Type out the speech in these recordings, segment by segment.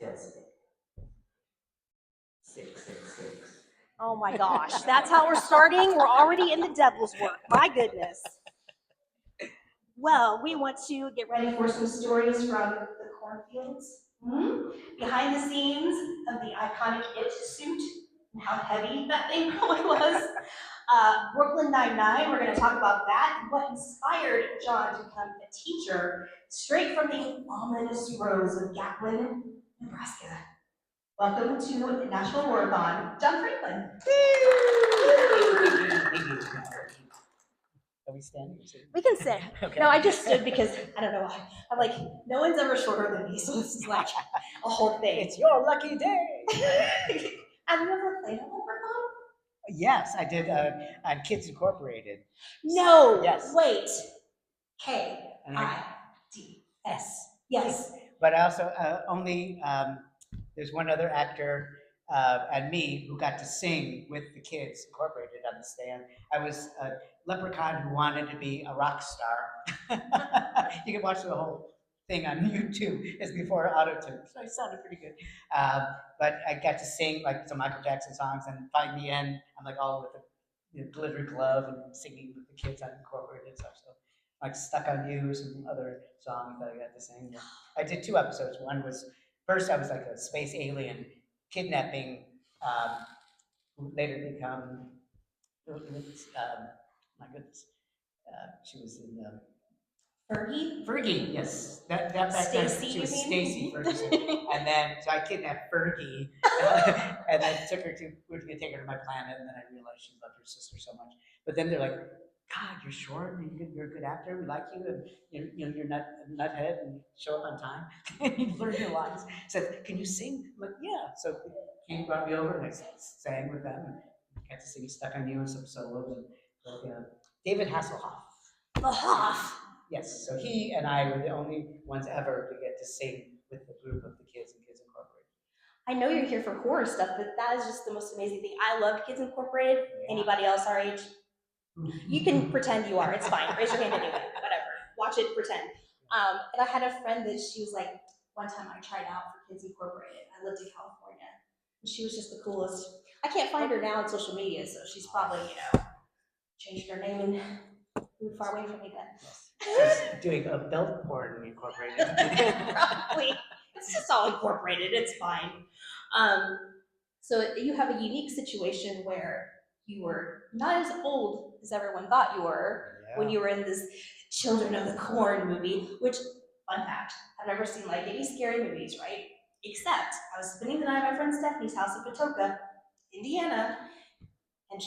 Yes. 666. Oh my gosh, that's how we're starting? We're already in the devil's work. My goodness. Well, we want to get ready for some stories from the cornfields. Behind the scenes of the iconic It suit and how heavy that thing really was. Brooklyn Nine-Nine, we're going to talk about that. What inspired John to become a teacher straight from the ominous roads of Gatlin, Nebraska. Welcome to Nashville Warathon, John Franklin. Are we standing? We can sit. Okay. No, I just stood because I don't know why. I'm like, no one's ever shorter than me, so this is like a whole thing. It's your lucky day. Have you ever played a leprechaun? Yes, I did on Kids Incorporated. No. Yes. Wait. K-I-D-S. Yes. But I also only there's one other actor and me who got to sing with the Kids Incorporated on the stand. I was a leprechaun who wanted to be a rock star. You can watch the whole thing on YouTube. It's before auto-tune, so I sounded pretty good. But I got to sing like some Michael Jackson songs, and by the end, I'm like all with the glittery glove and singing with the kids on Incorporated stuff. So like "Stuck on You," some other songs that I got to sing. I did 2 episodes. One was first I was like a space alien kidnapping, who later become my goodness, she was in Fergie? Fergie, yes. That back then she was Stacy Ferguson. And then so I kidnapped Fergie and then we were gonna take her to my planet, and then I realized she loved her sister so much. But then they're like, God, you're short, you're a good actor, we like you, and you're not a nuthead, and you show up on time, and you learn your lines. Said, can you sing? I'm like, yeah. So he brought me over, and I sang with them, and got to sing "Stuck on You" and some solos, and David Hasselhoff. Yes, so he and I were the only ones ever to get to sing with the group of the kids and Kids Incorporated. I know you're here for horror stuff, but that is just the most amazing thing. I love Kids Incorporated. Yeah. Anybody else our age? You can pretend you are. It's fine. Raise your hand anyway. Whatever. Watch it. Pretend. And I had a friend that she was like, one time I tried out for Kids Incorporated. I lived in California, and she was just the coolest. I can't find her now on social media, so she's probably changed her name and moved far away from me then. She's doing a belt porn Incorporated. Probably. It's just all incorporated. It's fine. So you have a unique situation where you were not as old as everyone thought you were when you were in this Children of the Corn movie, which, fun fact, I've never seen like any scary movies, right? Except I was spending the night at my friend Stephanie's house in Patoka, Indiana, and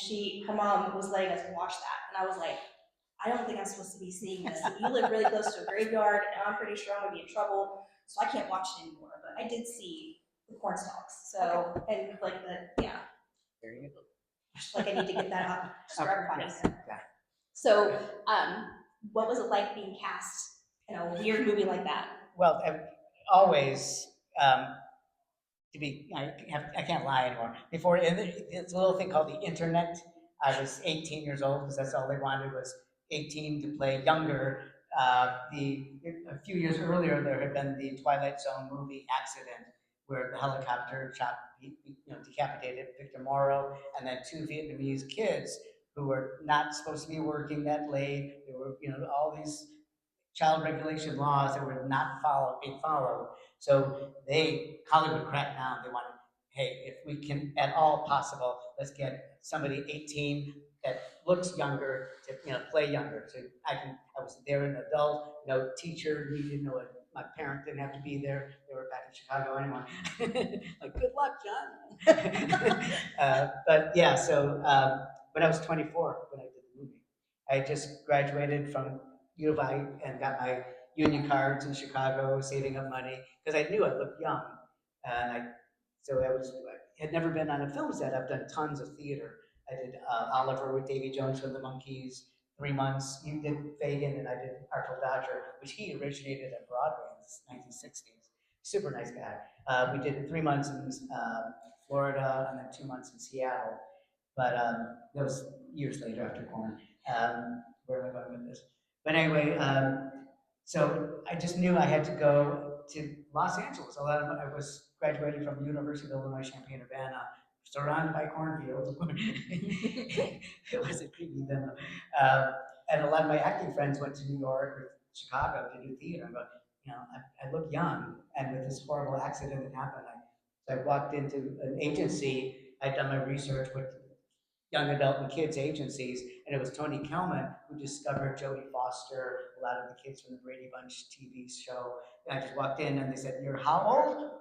her mom was letting us watch that. And I was like, I don't think I'm supposed to be seeing this. And you live really close to a graveyard, and I'm pretty sure I'm gonna be in trouble, so I can't watch it anymore. But I did see the corn stalks. So, and like There you go. like I need to get that out for everybody. Yes. Yeah. So, what was it like being cast in a weird movie like that? Well, always, I can't lie anymore. Before, it's a little thing called the internet. I was 18 years old because that's all they wanted was 18 to play younger. A few years earlier, there had been the Twilight Zone movie accident where the helicopter decapitated Victor Morrow, and then 2 Vietnamese kids who were not supposed to be working that late. There were, all these child regulation laws that were not being followed. So Hollywood cracked down. They wanted, hey, if we can at all possible, let's get somebody 18 that looks younger to play younger. So I was there an adult, no teacher needed, my parent didn't have to be there. They were back in Chicago anyway. Like, good luck, John. But yeah, so when I was 24 when I did the movie, I just graduated from U of I and got my union cards in Chicago, saving up money because I knew I looked young, and I had never been on a film set. I've done tons of theater. I did Oliver with Davy Jones from the Monkees, 3 months. You did Fagin, and I did Artful Dodger, which he originated at Broadway in the 1960s. Super nice guy. We did 3 months in Florida and then 2 months in Seattle. But that was years later after Corn. Where am I going with this? But anyway, so I just knew I had to go to Los Angeles. I was graduating from the University of Illinois Champaign-Urbana, surrounded by cornfields. It wasn't creepy then. Uh, and a lot of my acting friends went to New York or Chicago to do theater. And I look young, and with this horrible accident that happened, so I walked into an agency. I'd done my research with young adult and kids agencies, and it was Tony Kelman who discovered Jodie Foster, a lot of the kids from the Brady Bunch TV show. And I just walked in, and they said, "You're how old?"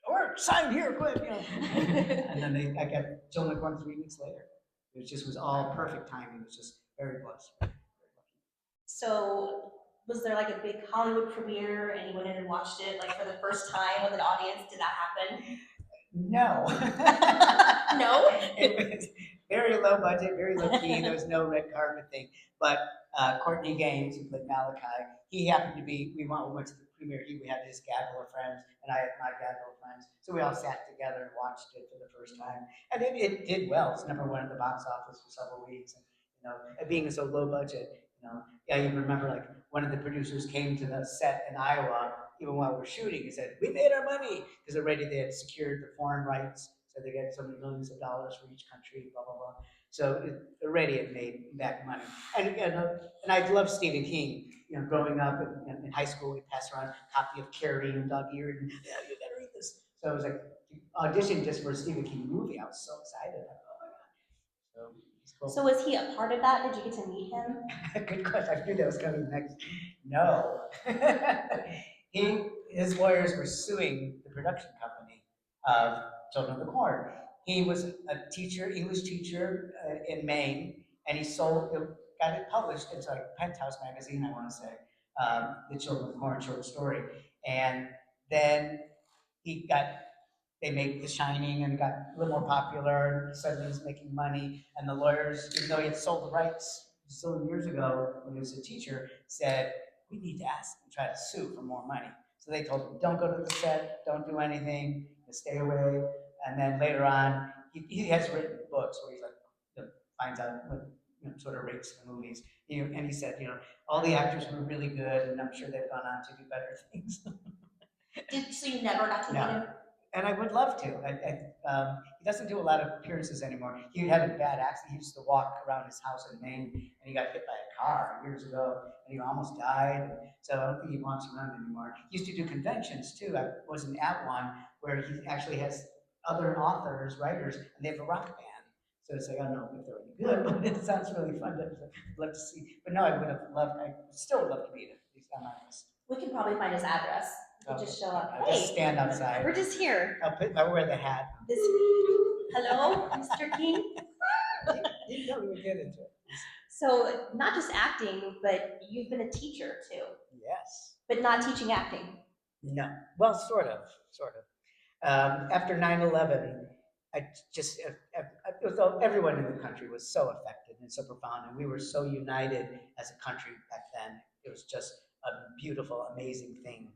Or sign here, quick, and then I got Jill McCorn 3 weeks later. It was all perfect timing. It was just very blessed. So, was there like a big Hollywood premiere and you went in and watched it like for the first time with an audience? Did that happen? No. No? It was very low budget, very low key. There was no red carpet thing. But Courtney Gaines, who played Malachi, he happened to be, we went to the premiere. We had his gaggle of friends, and I had my gaggle of friends. So we all sat together and watched it for the first time. And it did well. It's #1 at the box office for several weeks. And, being so low budget, yeah, you remember like one of the producers came to the set in Iowa, even while we're shooting. He said, "We made our money," because already they had secured the foreign rights, so they get so many millions of dollars for each country, blah blah blah. So already it made back money. And I love Stephen King. Growing up in high school, we passed around a copy of Carrie and Dog Eared, and yeah, you gotta read this. So I was like auditioned just for a Stephen King movie. I was so excited. Oh my god! So it's cool. So was he a part of that? Did you get to meet him? Good question. I knew that was coming next. No. His lawyers were suing the production company of Children of the Corn. He was a teacher, English teacher in Maine, and he got it published into like Penthouse magazine, I want to say, the Children of the Corn short story. And then he got they made The Shining and got a little more popular. And suddenly he's making money, and the lawyers, even though he had sold the rights so years ago when he was a teacher, said we need to ask and try to sue for more money. So they told him, don't go to the set, don't do anything, stay away. And then later on, he has written books where he's like finds out what sort of rates the movies. And he said, all the actors were really good, and I'm sure they've gone on to do better things. So you never got to meet him? And I would love to. He doesn't do a lot of appearances anymore. He had a bad accident. He used to walk around his house in Maine, and he got hit by a car years ago, and he almost died. So I don't think he walks around anymore. He used to do conventions too. I wasn't at one where he actually has other authors, writers, and they have a rock band. So it's like, I don't know if they're any good, but it sounds really fun. I'd love to see. But no, I still would love to meet him. He's on my list. We can probably find his address. You can just show up. I'll just stand outside. We're just here. I'll wear the hat. Hello, Mr. King. You know we would get into it. So not just acting, but you've been a teacher too. Yes. But not teaching acting. No. Well, sort of. After 9/11, everyone in the country was so affected and so profound, and we were so united as a country back then. It was just a beautiful, amazing thing.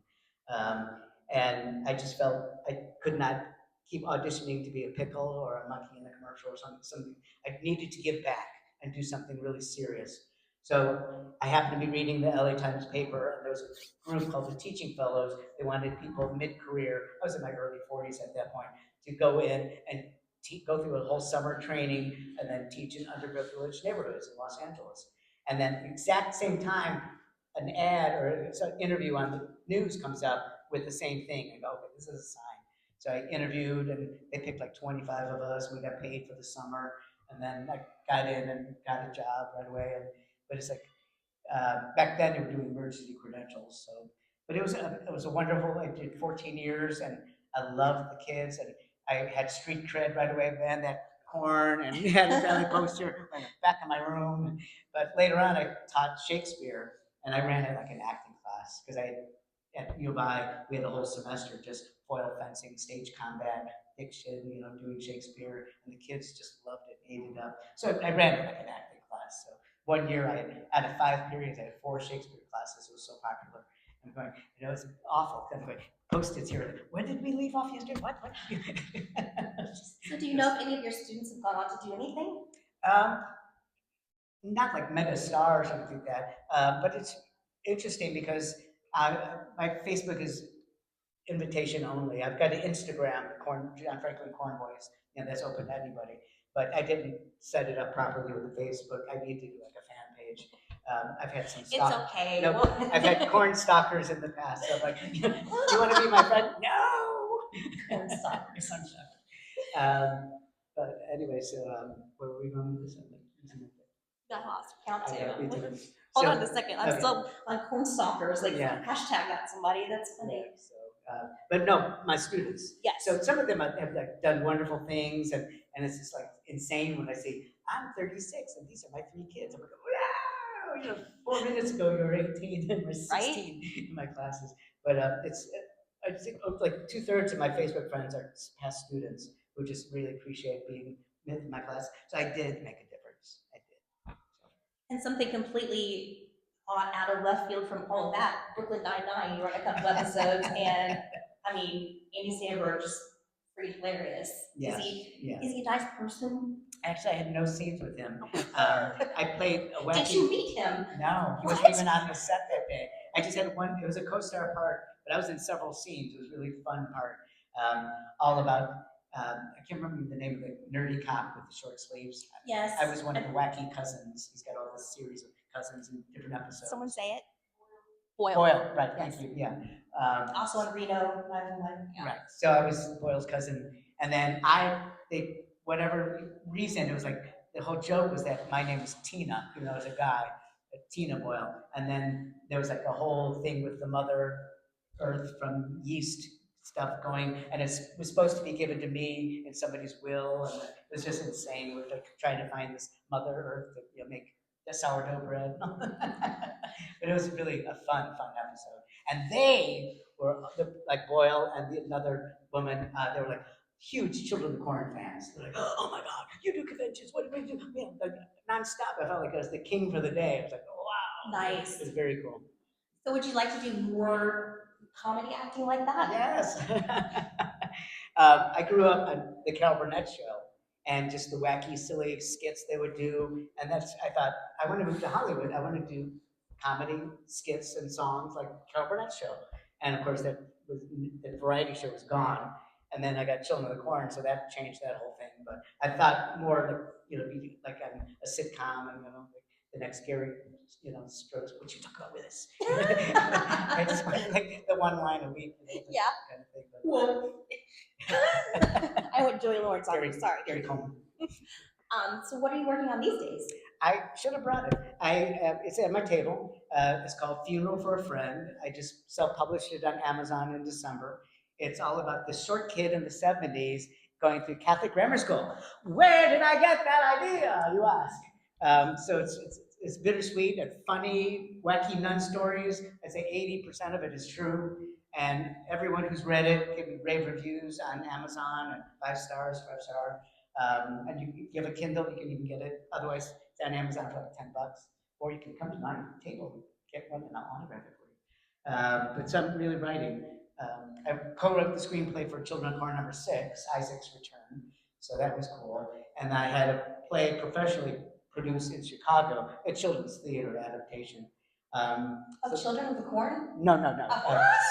And I just felt I could not keep auditioning to be a pickle or a monkey in a commercial or something. I needed to give back and do something really serious. So I happened to be reading the LA Times paper, and there was a group called the Teaching Fellows. They wanted people mid-career, I was in my early 40s at that point, to go in and go through a whole summer training and then teach in underprivileged neighborhoods in Los Angeles. And then the exact same time, an ad or an interview on the news comes up with the same thing. I go, okay, this is a sign. So I interviewed, and they picked like 25 of us. We got paid for the summer, and then I got in and got a job right away. But it's like back then they were doing emergency credentials. So, but it was a wonderful. I did 14 years, and I loved the kids, and I had street cred right away. Then that corn and had a family poster in the back of my room. But later on, I taught Shakespeare. And I ran it like an acting class because at U of I, we had a whole semester just foil fencing, stage combat, diction, doing Shakespeare, and the kids just loved it, ate it up. So I ran it like an acting class. So one year out of 5 periods, I had 4 Shakespeare classes. It was so popular. I'm going, it's awful. I'm going, Post-its here. When did we leave off yesterday? What? So do you know if any of your students have gone on to do anything? Not like mega star or something like that, but it's interesting because my Facebook is invitation only. I've got an Instagram, John Franklin Corn Boys, that's open to anybody. But I didn't set it up properly with the Facebook. I need to do like a fan page. I've had some It's stalk. okay. No, Well, I've had corn stalkers in the past. So I'm like, you want to be my friend? No. corn stalkers. But anyway, so where were we going with this? I'm like, losing my- Got lost count I know, me too. too. Hold So, on a second. I'm okay. still on corn stalkers. Like Yeah. hashtag that somebody. That's funny. Yeah, so, but no, my students. Yes. So some of them have like done wonderful things, and it's just like insane when I say I'm 36 and these are my three kids. I'm like, wow, 4 minutes ago you were 18 and we're 16 in my classes. But it's I think like 2/3 of my Facebook friends are past students who just really appreciate being in my class. So I did make a difference. I did. So. And something completely out of left field from all of that. Brooklyn Nine-Nine, you run a couple episodes, and I mean, Andy Samberg just freaking hilarious. Yes, is he a nice person? Actually, I had no scenes with him. I played a wacky. Did you meet him? No, he wasn't even on the set that day. I just had one. It was a co-star part, but I was in several scenes. It was a really fun part. All about. I can't remember the name of the nerdy cop with the short sleeves. Yes. I was one of the wacky cousins. He's got all this series of cousins in different episodes. Someone say it. Boyle. Boyle, right? Yes. Thank you. Yeah. Also on Reno 911. Yeah. Right. So I was Boyle's cousin, and then whatever reason, it was like the whole joke was that my name was Tina, even though I was a guy, Tina Boyle. And then there was like a whole thing with the Mother Earth from yeast stuff going, and it was supposed to be given to me in somebody's will, and it was just insane. We were like trying to find this Mother Earth to make the sourdough bread. But it was really a fun episode. And they were like Boyle and another woman. They were like huge Children of the Corn fans. They're like, oh my God, you do conventions. What do we do? Like nonstop. I felt like I was the king for the day. I was like, oh, wow. Nice. It was very cool. So would you like to do more comedy acting like that? Yes. I grew up on the Carol Burnett show and just the wacky, silly skits they would do. And I thought, I want to move to Hollywood. I want to do comedy skits and songs like Carol Burnett's show. And of course, the variety show was gone. And then I got Children of the Corn, so that changed that whole thing. But I thought more be like a sitcom, and like the next Gary, Strokes. What you talk about with us? I just wanted like the one line a week. Yeah. Kind of thing, Whoa. I went Joey Lawrence on you. Sorry. Gary Coleman. So what are you working on these days? I should have brought it. It's at my table. It's called Funeral for a Friend. I just self-published it on Amazon in December. It's all about the short kid in the 70s going through Catholic grammar school. Where did I get that idea, you ask? So it's bittersweet and funny, wacky nun stories. I'd say 80% of it is true. And everyone who's read it, give me rave reviews on Amazon and 5 stars, 5-star. And if you have a Kindle, you can even get it. Otherwise, it's on Amazon for like $10. Or you can come to my table and get one, and I'll autograph it for you. But so I'm really writing. I co-wrote the screenplay for Children of Corn #6, Isaac's Return. So that was cool. And I had a play professionally produced in Chicago, a children's theater adaptation. Children of the Corn? No.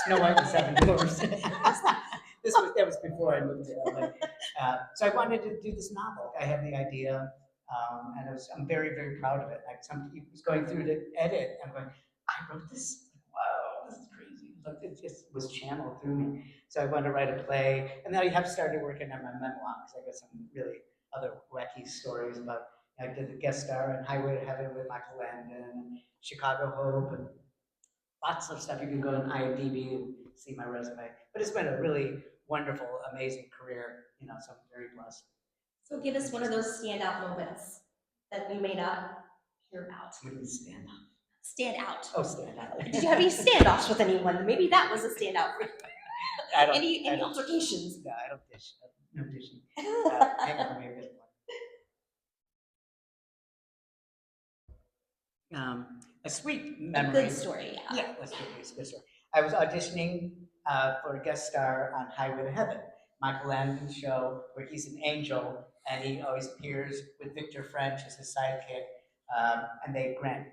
Snow White and the Seven Dwarfs. That was before I moved to LA. So I wanted to do this novel. I had the idea, and I'm very, very proud of it. Like he was going through to edit. I'm going, I wrote this. Wow, this is crazy. Like it just was channeled through me. So I wanted to write a play, and then I have started working on my memoir because I got some really other wacky stories about. I did the guest star in Highway to Heaven with Michael Landon, and Chicago Hope, and lots of stuff. You can go on IMDb and see my resume. But it's been a really wonderful, amazing career. So I'm very blessed. So give us one of those standout moments that we may not hear about. What do you stand out? Stand out. Oh, stand out. Did you have any standoffs with anyone? Maybe that was a standout for you. Any altercations? No, I don't dish. No dishing. Hang on, maybe this one. A sweet memory. A good story, yeah. Yeah, that's a good story. I was auditioning for a guest star on Highway to Heaven, Michael Landon's show, where he's an angel, and he always appears with Victor French as his sidekick, and they try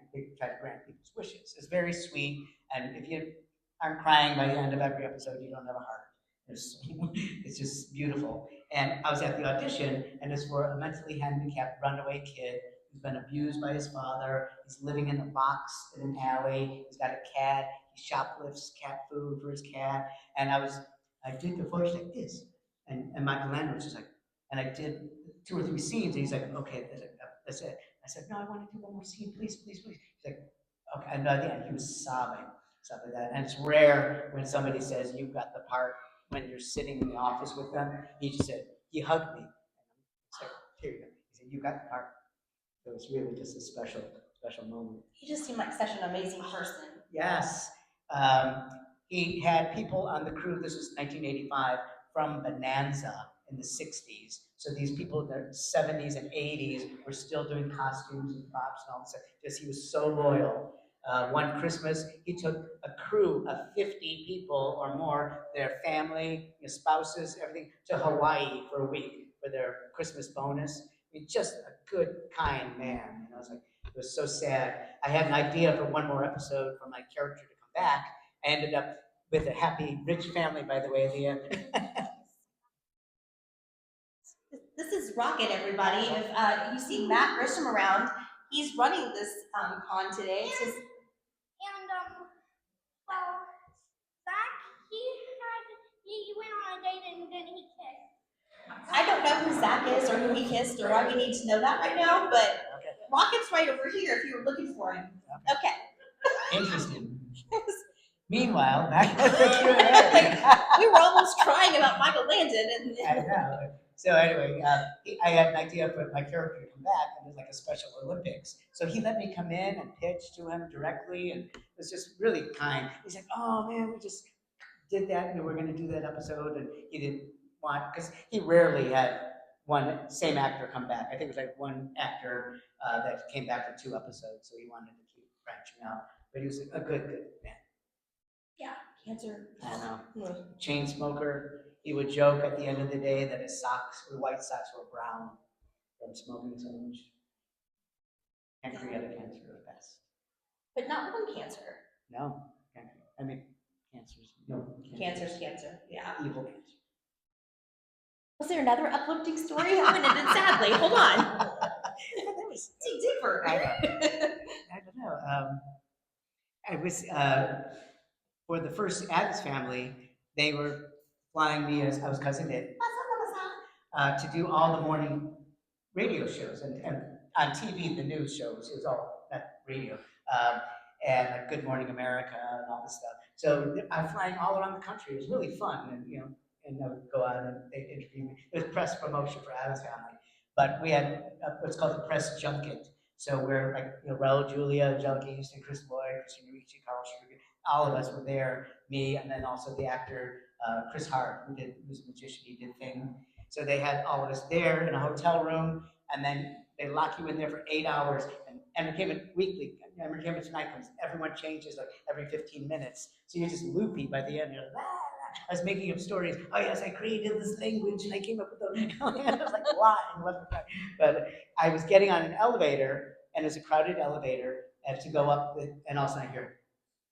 to grant people's wishes. It's very sweet, and if you aren't crying by the end of every episode. You don't have a heart. It's, it's just beautiful. And I was at the audition, and it's for a mentally handicapped runaway kid who's been abused by his father. He's living in a box in an alley. He's got a cat. He shoplifts cat food for his cat. And I did the voice like this. And Michael Landon was just like, and I did 2 or 3 scenes, and he's like, okay, that's it. I said, no, I want to do one more scene, please, please, please. He's like, okay. And by the end, he was sobbing, stuff like that. And it's rare when somebody says, you've got the part when you're sitting in the office with them. He just said, he hugged me. It's like, here you go. He said, you got the part. So it's really just a special, special moment. He just seemed like such an amazing person. Yes. He had people on the crew, this was 1985, from Bonanza in the 60s. So these people in their 70s and 80s were still doing costumes and props and all this stuff, because he was so loyal. One Christmas, he took a crew of 50 people or more, their family, spouses, everything, to Hawaii for a week for their Christmas bonus. I mean, just a good, kind man. I was like, it was so sad. I had an idea for one more episode for my character to come back. I ended up with a happy, rich family, by the way, at the end. This is Rocket, everybody. If you see Matt Grisham around, he's running this con today. It's his... Well, Zach, he went on a date and then he kissed. I don't know who Zach is or who he kissed or why we need to know that right now, but Rocket's right over here if you were looking for him. Okay. Interesting. Meanwhile, back at the Q&A. We were almost crying about Michael Landon. And I know. So anyway, I had an idea for my character to come back, and it was like a special Olympics. So he let me come in and pitch to him directly, and it was just really kind. He's like, oh man, we just did that, and we're going to do that episode, and he didn't want, because he rarely had one same actor come back. I think it was like one actor that came back for 2 episodes, so he wanted to keep branching out. But he was a good man. Yeah, cancer. I know. Chain smoker. He would joke at the end of the day that his white socks were brown from smoking so much. Pancreatic cancer at best. But not lung cancer. No. I mean, cancer's. No. Cancer's cancer. Yeah. Evil cancer. Was there another uplifting story? How ended it sadly? Hold on. That was dig deeper. I don't know. I was for the first Addams Family. They were flying me as I was cousin Dave to do all the morning radio shows and on TV the news shows. It was all not radio and like Good Morning America and all this stuff. So I'm flying all around the country. It was really fun, and I would go out and they'd interview me. It was press promotion for Addams Family, but we had what's called the press junket. So we're like, Raul Julia, Angelica Houston, Chris Lloyd, Christina Ricci, Carl Struger, all of us were there, me, and then also the actor Chris Hart, who's a magician, he did Thing. So they had all of us there in a hotel room, and then they lock you in there for 8 hours, and entertainment weekly, Entertainment Tonight comes, everyone changes like every 15 minutes, so you're just loopy by the end, you're like, I was making up stories. Oh yes, I created this language and I came up with it. I was like lying left and right. But I was getting on an elevator, and it's a crowded elevator, and to go up, and all of a sudden I hear,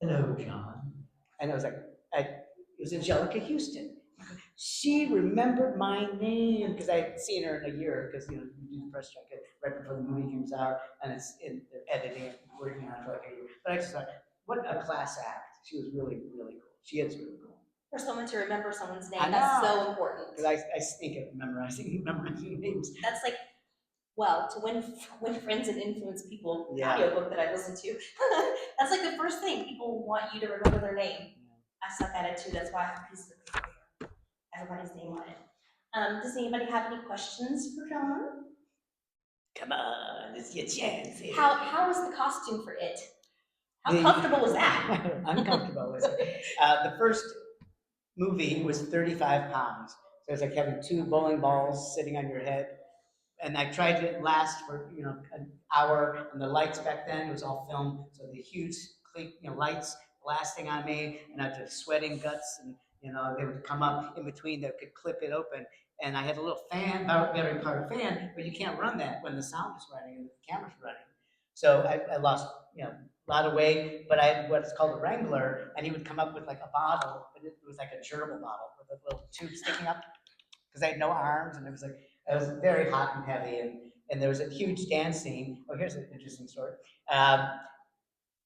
"Hello, John," and I was like, it was Angelica Houston. She remembered my name because I had seen her in a year because we do the press junket right before the movie comes out, and it's in the editing and working on it for like a year. But I just thought, what a class act. She was really, really cool. She is really cool. For someone to remember someone's name, that's so important. Because I stink at memorizing names. That's like, well, to win friends and influence people audiobook that I listen to. That's like the first thing. People want you to remember their name. Yeah. I suck at it too. That's why I have pieces of paper here. Everybody's name on it. Does anybody have any questions for John? Come on, it's your chance. How was the costume for it? How comfortable was that? Uncomfortable was it? The first movie was 35 pounds. So it's like having 2 bowling balls sitting on your head. And I tried to last for an hour, and the lights back then, it was all film, so the huge lights blasting on me, and I was just sweating guts, and they would come up in between that could clip it open, and I had a little fan, battery powered fan, but you can't run that when the sound is running and the camera's running. So I lost lot of weight, but I had what's called a Wrangler, and he would come up with like a bottle, but it was like a gerbil bottle with a little tube sticking up because I had no arms, and it was very hot and heavy, and there was a huge dance scene. Oh, here's an interesting story. Um,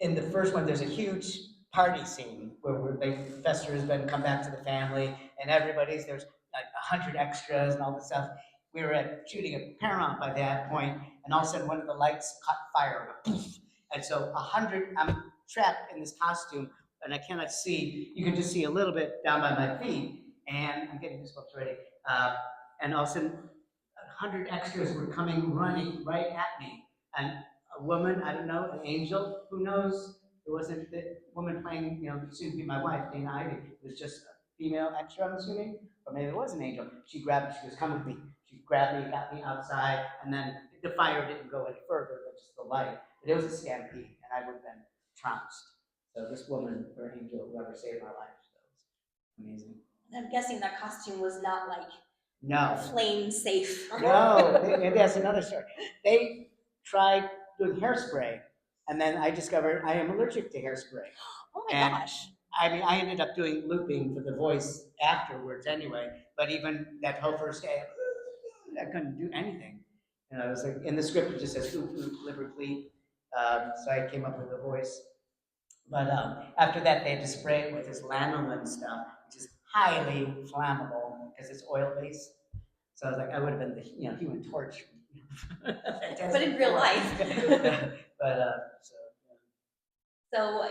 in the first one, there's a huge party scene where like Fester has been come back to the family, and there's like 100 extras and all this stuff. We were at shooting at Paramount by that point, and all of a sudden one of the lights caught fire, and so 100. I'm trapped in this costume, and I cannot see. You can just see a little bit down by my feet, and I'm getting goosebumps already. Uh, and all of a sudden, 100 extras were coming running right at me, and a woman, I don't know, an angel, who knows? It wasn't the woman playing, soon to be my wife, Dana Ivy. It was just a female extra, I'm assuming, or maybe it was an angel. She grabbed me, she goes, come with me. She grabbed me, got me outside, and then the fire didn't go any further than just the light. But it was a stampede, and I would have been trounced. So this woman, or angel, whoever saved my life, so it was amazing. I'm guessing that costume was not like No, flame safe. no, maybe that's another story. They tried doing hairspray, and then I discovered I am allergic to hairspray. Oh my And gosh. I mean, I ended up doing looping for the voice afterwards anyway, but even that whole first day, I couldn't do anything. And I was like, in the script, it just says oop, oop, liver bleep. So I came up with a voice. But after that, they had to spray it with this lanolin stuff, which is highly flammable because it's oil based. So I was like, I would have been the Human Torch. But in real life. but so So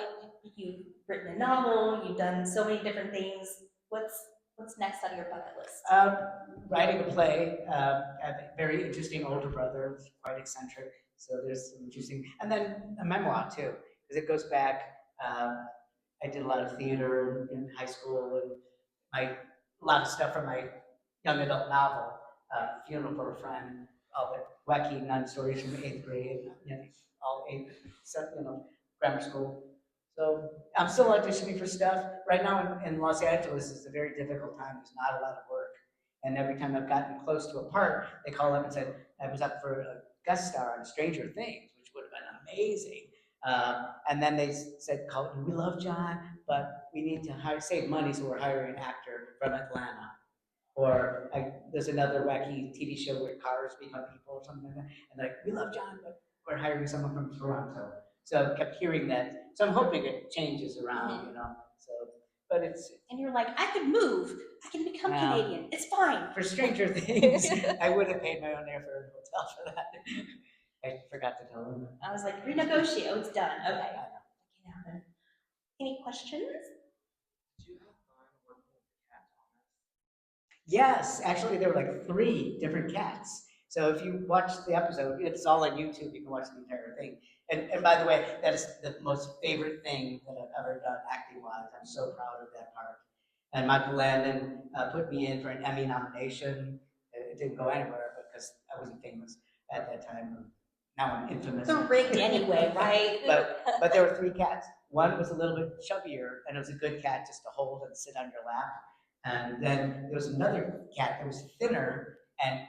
you've written a novel, you've done so many different things. What's next on your bucket list? writing a play. I have a very interesting older brother, who's quite eccentric. So there's some interesting, and then a memoir too, because it goes back. I did a lot of theater in high school, and a lot of stuff from my young adult novel, Funeral for a Friend, all the wacky nun stories from eighth grade, all eighth, grammar school. So I'm still auditioning for stuff. Right now in Los Angeles is a very difficult time. There's not a lot of work. And every time I've gotten close to a part, they call up and said, I was up for a guest star on Stranger Things, which would have been amazing. And then they said, we love John, but we need to save money, so we're hiring an actor from Atlanta. Or there's another wacky TV show where cars become people or something like that. And they're like, we love John, but we're hiring someone from Toronto. So I kept hearing that. So I'm hoping it changes around, So, but it's. And you're like, I could move. I can become Canadian. It's fine. For Stranger Things, I would have paid my own airfare and hotel for that. I forgot to tell them. I was like, renegotiate. Oh, it's done. Okay. That can happen. Any questions? Yes, actually, there were like 3 different cats. So if you watch the episode, it's all on YouTube. You can watch the entire thing. And by the way, that is the most favorite thing that I've ever done acting-wise. I'm so proud of that part. And Michael Landon put me in for an Emmy nomination. It didn't go anywhere because I wasn't famous at that time. Now I'm infamous. They're rigged anyway, right? but there were 3 cats. One was a little bit chubbier, and it was a good cat just to hold and sit on your lap. And then there was another cat that was thinner and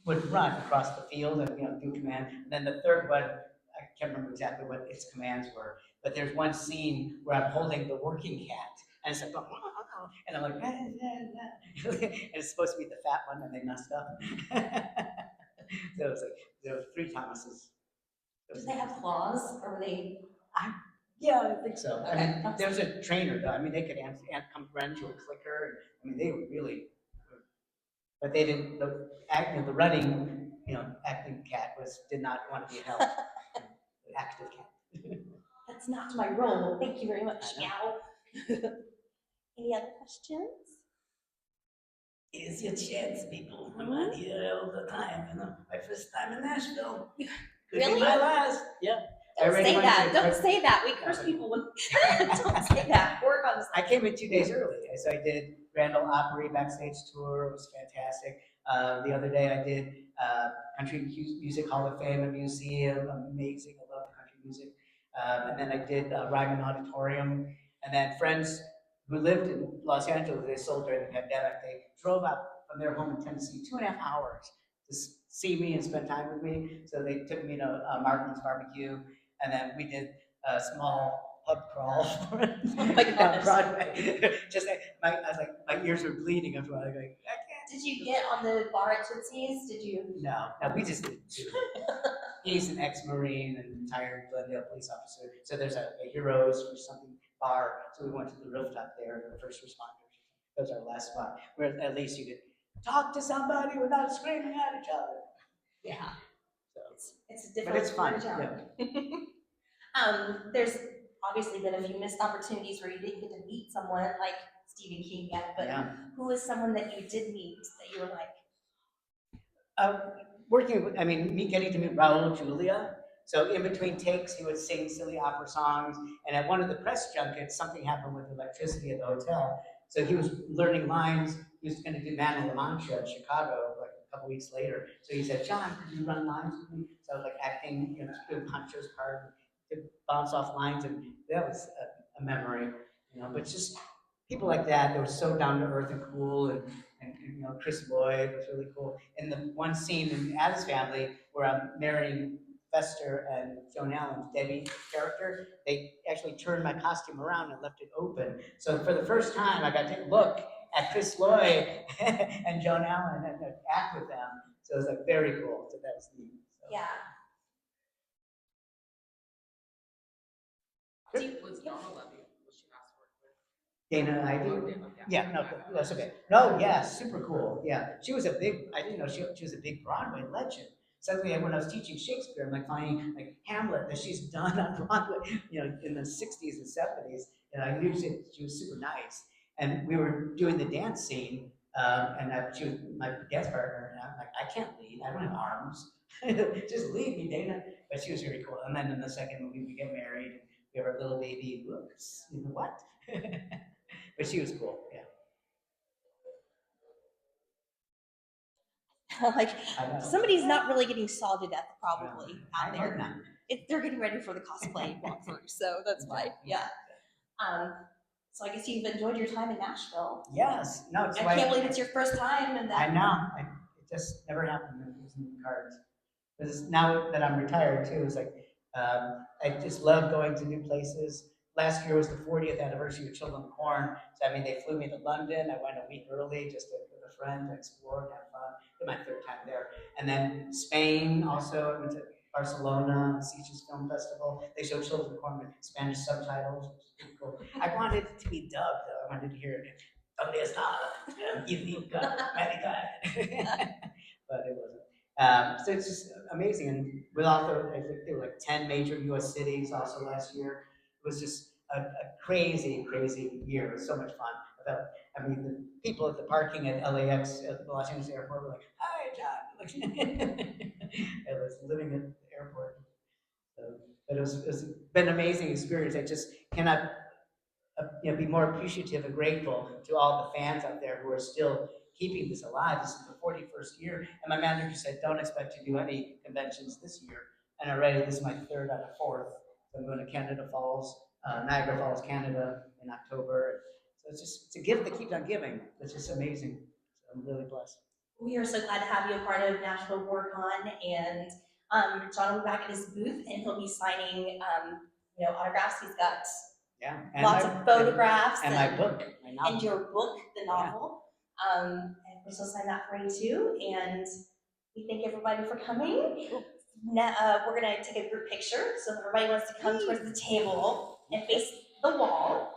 would run across the field and do command. And then the third one, I can't remember exactly what its commands were, but there's one scene where I'm holding the working cat, and it's like, and I'm like, and it's supposed to be the fat one, and they messed up. So it was like there were 3 Thomases. Did they have claws, or were they? Yeah, I think so. I mean, there was a trainer though. I mean, they could come run to a clicker. I mean, they were really, but they didn't. The running, acting cat did not want to be held. The active cat. That's not my role. Thank you very much, Meow. Any other questions? Here's your chance, people. I'm on here all the time. My first time in Nashville. Could Really? be my last. Yeah. Don't say that. Don't say that. We curse people when. Don't say that. Work on this. I came in 2 days early, so I did Grand Ole Opry backstage tour. It was fantastic. The other day I did Country Music Hall of Fame and Museum. Amazing. I love country music. And then I did Ryman Auditorium. And then friends who lived in Los Angeles, they sold during the pandemic. They drove up from their home in Tennessee 2.5 hours to see me and spend time with me. So they took me to Martin's Barbecue. And then we did a small pub crawl my down gosh. Broadway. Just like I was like, my ears were bleeding after a while. I can't. Did you get on the bar at Tootsie's? Did you? No, we just did two. He's an ex-Marine and retired Glendale police officer. So there's a Heroes or something bar. So we went to the rooftop there, the first responders. That was our last spot, where at least you could talk to somebody without screaming at each other. Yeah. So, It's a but different it's fun. part of Yeah. town. There's obviously been a few missed opportunities where you didn't get to meet someone like Stephen King yet, but Yeah. who was someone that you did meet that you were like, Working with, I mean, me getting to meet Raul Julia. So in between takes, he would sing silly opera songs. And at one of the press junkets, something happened with electricity at the hotel. So he was learning lines. He was going to do Man in La Mancha in Chicago like a couple weeks later. So he said, John, could you run lines with me? So I was like acting, doing Pancho's part, to bounce off lines. And that was a memory, but just people like that were so down to earth and cool. And Chris Lloyd was really cool. And the one scene in Addams Family where I'm marrying Fester and Joan Allen's Debbie character, they actually turned my costume around and left it open. So for the first time, I got to look at Chris Lloyd and Joan Allen and act with them. So it was like very cool. So that was neat. So. yeah. Was Donna Levy, was she asked for it? Dana Ivy? Oh, Dana, Yeah, no, that's okay. No, yeah, super cool. Yeah, she was I didn't know she was a big Broadway legend. Suddenly, when I was teaching Shakespeare, I'm like finding like Hamlet that she's done on Broadway, in the 60s and 70s. And I knew she was super nice. And we were doing the dance scene, and she was my dance partner, and I'm like, I can't lead, I don't have arms. Just lead me, Dana. But she was very cool. And then in the second movie, we get married. We have our little baby. Whoops, what? But she was cool, yeah. Like I know. somebody's not really getting sawed to death probably out I there. hope not. They're getting ready for the cosplay walkthrough, so that's why. Yeah. So I guess you've enjoyed your time in Nashville. Yes. No, it's I can't believe it's your first time, and I that. know. It just never happened. It was in the cards. Because now that I'm retired too, it's like I just love going to new places. Last year was the 40th anniversary of Children of Corn, so I mean they flew me to London. I went a week early just with a friend to explore and have fun. It was my third time there, and then Spain also. I went to Barcelona, Sitges Film Festival. They showed Children of Corn with Spanish subtitles, which was pretty cool. I wanted it to be dubbed though. I wanted to hear it. ¿Dónde está? But it wasn't. So it's just amazing. And with also, I think there were like 10 major US cities also last year. It was just a crazy, crazy year. It was so much fun. The people at the parking at LAX, at the Los Angeles airport were like, hi, John. I was living at the airport. So, but it's been an amazing experience. I just cannot be more appreciative and grateful to all the fans out there who are still keeping this alive. This is the 41st year, and my manager said, don't expect to do any conventions this year. And already this is my third out of fourth. So I'm going to Canada Falls, Niagara Falls, Canada in October. So it's a gift that keeps on giving. It's just amazing. So I'm really blessed. We are so glad to have you a part of Nashville BoardCon, and John will be back at his booth, and he'll be signing, autographs. He's got lots of photographs and my book, my novel. and your book, the novel. And we're still sign that for you too. And we thank everybody for coming. Now, we're gonna take a group picture, so if everybody wants to come towards the table and face the wall.